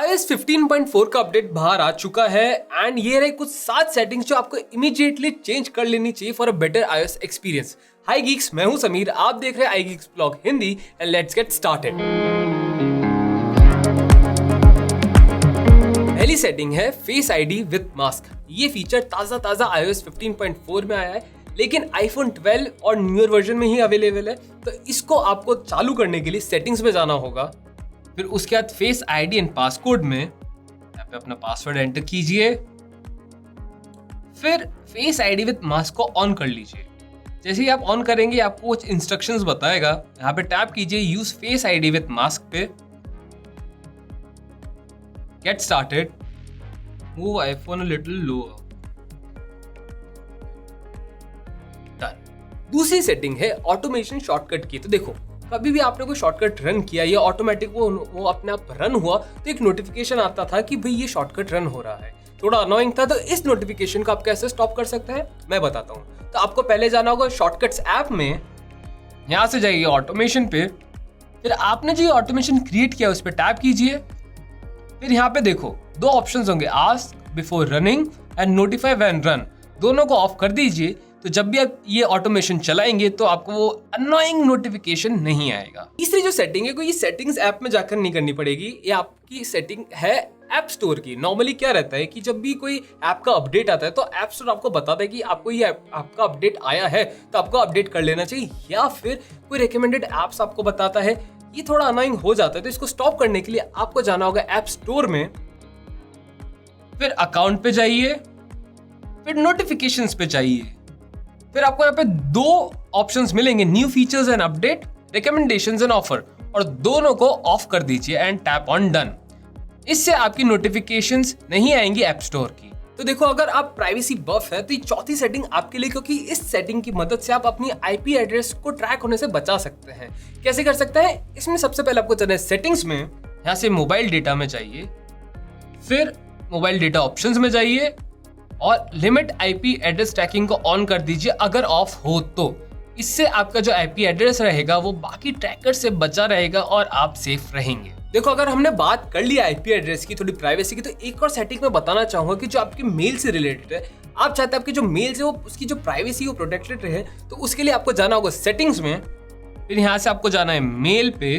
iOS 15.4 का update बाहर आ चुका है एंड ये रहे कुछ 7 सेटिंग्स जो आपको इमीडिएटली चेंज कर लेनी चाहिए for a better iOS experience. Hi geeks, मैं हूं समीर, आप देख रहे हैं iGeeks Blog Hindi and let's get started. पहली सेटिंग है फेस आईडी विद मास्क। ये फीचर ताजा iOS 15.4 में आया है, लेकिन iPhone 12 और न्यूअर वर्जन में ही अवेलेबल है। तो इसको आपको चालू करने के लिए सेटिंग्स में जाना होगा, फिर उसके बाद फेस आईडी एंड पासकोड में यहाँ पे अपना पासवर्ड एंटर कीजिए, फिर फेस आईडी विद मास्क को ऑन कर लीजिए। जैसे ही आप ऑन करेंगे आपको कुछ इंस्ट्रक्शंस बताएगा। यहाँ पे टैप कीजिए use face ID with mask पे, get started, move iPhone a little lower, done. दूसरी सेटिंग है ऑटोमेशन शॉर्टकट की। तो देखो, कभी भी आपने कोई शॉर्टकट रन किया या ऑटोमेटिक वो अपने आप रन हुआ तो एक नोटिफिकेशन आता था कि भाई ये शॉर्टकट रन हो रहा है। थोड़ा अनोइंग था। तो इस नोटिफिकेशन को आप कैसे स्टॉप कर सकते हैं मैं बताता हूँ। तो आपको पहले जाना होगा शॉर्टकट्स ऐप में, यहाँ से जाइए ऑटोमेशन पे, फिर आपने जो ऑटोमेशन क्रिएट किया उस पर टैप कीजिए। फिर यहाँ पे देखो दो ऑप्शंस होंगे, ask before running and notify when run. दोनों को ऑफ कर दीजिए, तो जब भी आप ये ऑटोमेशन चलाएंगे तो आपको वो अननोइंग नोटिफिकेशन नहीं आएगा। तीसरी जो सेटिंग है, कोई सेटिंग्स ऐप में जाकर नहीं करनी पड़ेगी। ये आपकी सेटिंग है ऐप स्टोर की। नॉर्मली क्या रहता है कि जब भी कोई ऐप का अपडेट आता है तो ऐप स्टोर आपको बताता है कि आपको ये आपका अपडेट आया है तो आपको अपडेट कर लेना चाहिए, या फिर कोई रिकमेंडेड ऐप्स आपको बताता है। ये थोड़ा अननोइंग हो जाता है, तो इसको स्टॉप करने के लिए आपको जाना होगा ऐप स्टोर में, फिर अकाउंट पे जाइए, फिर नोटिफिकेशंस पे जाइए। फिर आपको यहाँ पे दो ऑप्शंस मिलेंगे, new features and update, recommendations and offer, और दोनों को ऑफ कर दीजिए एंड टैप ऑन डन। इससे आपकी नोटिफिकेशंस नहीं आएंगी ऐप स्टोर की। तो देखो, अगर आप प्राइवेसी बफ है तो ये चौथी सेटिंग आपके लिए, क्योंकि इस सेटिंग की मदद से आप अपनी आईपी एड्रेस को ट्रैक होने से बचा सकते हैं। कैसे कर सकते हैं? इसमें सबसे पहले आपको जाना है सेटिंग्स में, यहाँ से मोबाइल डेटा में जाइए, फिर मोबाइल डेटा ऑप्शंस में जाइए और लिमिट आईपी एड्रेस ट्रैकिंग को ऑन कर दीजिए अगर ऑफ हो तो। इससे आपका जो आईपी एड्रेस रहेगा वो बाकी ट्रैकर से बचा रहेगा और आप सेफ रहेंगे। देखो, अगर हमने बात कर ली आईपी एड्रेस की, थोड़ी प्राइवेसी की, तो एक और सेटिंग मैं बताना चाहूंगा कि जो आपके मेल से रिलेटेड है। आप चाहते हैं आपकी जो मेल है वो उसकी जो प्राइवेसी वो प्रोटेक्टेड रहे, तो उसके लिए आपको जाना होगा सेटिंग्स में, फिर यहाँ से आपको जाना है मेल पे,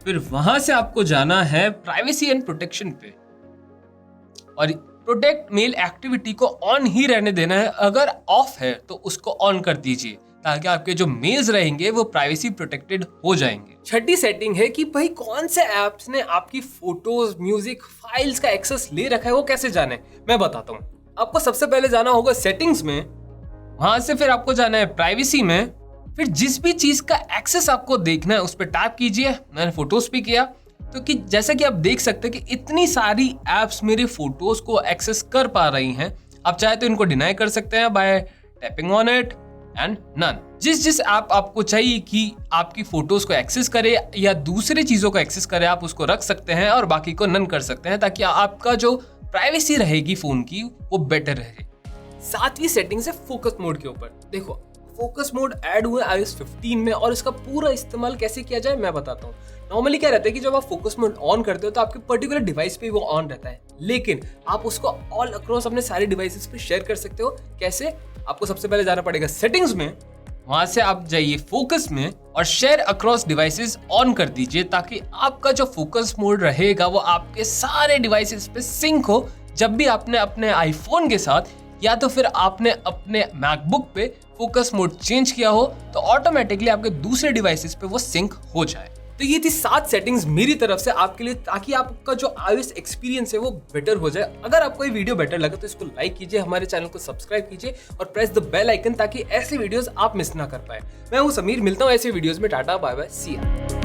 फिर वहां से आपको जाना है प्राइवेसी एंड प्रोटेक्शन पे, और प्रोटेक्ट मेल एक्टिविटी को ऑन ही रहने देना है। अगर ऑफ है तो उसको ऑन कर दीजिए ताकि आपके जो मेल्स रहेंगे वो प्राइवेसी प्रोटेक्टेड हो जाएंगे। छठी सेटिंग है कि भाई कौन से ऐप्स ने आपकी फोटोज, म्यूजिक, फाइल्स का एक्सेस ले रखा है वो कैसे जाने मैं बताता हूँ। आपको सबसे पहले जाना होगा सेटिंग्स में, वहां से फिर आपको जाना है प्राइवेसी में, फिर जिस भी चीज का एक्सेस आपको देखना है उस पर टैप कीजिए। मैंने फोटोज पे किया, तो कि जैसा कि आप देख सकते हैं कि इतनी सारी एप्स मेरे फोटोज को एक्सेस कर पा रही हैं। आप चाहे तो इनको डिनाई कर सकते हैं by tapping on it and none. जिस ऐप आपको चाहिए कि आपकी फोटोज को एक्सेस करे या दूसरी चीजों को एक्सेस करे, आप उसको रख सकते हैं और बाकी को नन कर सकते हैं, ताकि आपका जो प्राइवेसी रहेगी फोन की वो बेटर रहे। सातवीं सेटिंग है फोकस मोड के ऊपर। देखो, फोकस मोड ऐड हुआ है iOS 15 में और इसका पूरा इस्तेमाल कैसे किया जाए मैं बताता हूँ। नॉर्मली क्या रहता है कि जब आप फोकस मोड ऑन करते हो तो आपके पर्टिकुलर डिवाइस पे वो ऑन रहता है, लेकिन आप उसको ऑल अक्रॉस अपने सारे डिवाइसेस पे शेयर कर सकते हो। कैसे? आपको सबसे पहले जाना पड़ेगा सेटिंग्स में, वहां से आप जाइए फोकस में और शेयर अक्रॉस डिवाइसेस ऑन कर दीजिए, ताकि आपका जो फोकस मोड रहेगा वो आपके सारे डिवाइसेस पे सिंक हो। जब भी आपने अपने आईफोन के साथ या तो फिर आपने अपने मैकबुक पे फोकस मोड चेंज किया हो तो ऑटोमेटिकली आपके दूसरे डिवाइसेस पे वो सिंक हो जाए। तो ये थी 7 सेटिंग्स मेरी तरफ से आपके लिए, ताकि आपका जो iOS एक्सपीरियंस है वो बेटर हो जाए। अगर आपको ये वीडियो बेटर लगा तो इसको लाइक कीजिए, हमारे चैनल को सब्सक्राइब कीजिए और प्रेस द बेल आइकन, ताकि ऐसे वीडियोस आप मिस ना कर पाए। मैं हूं समीर, मिलता हूं ऐसे वीडियोस में। Tata, bye bye, see you.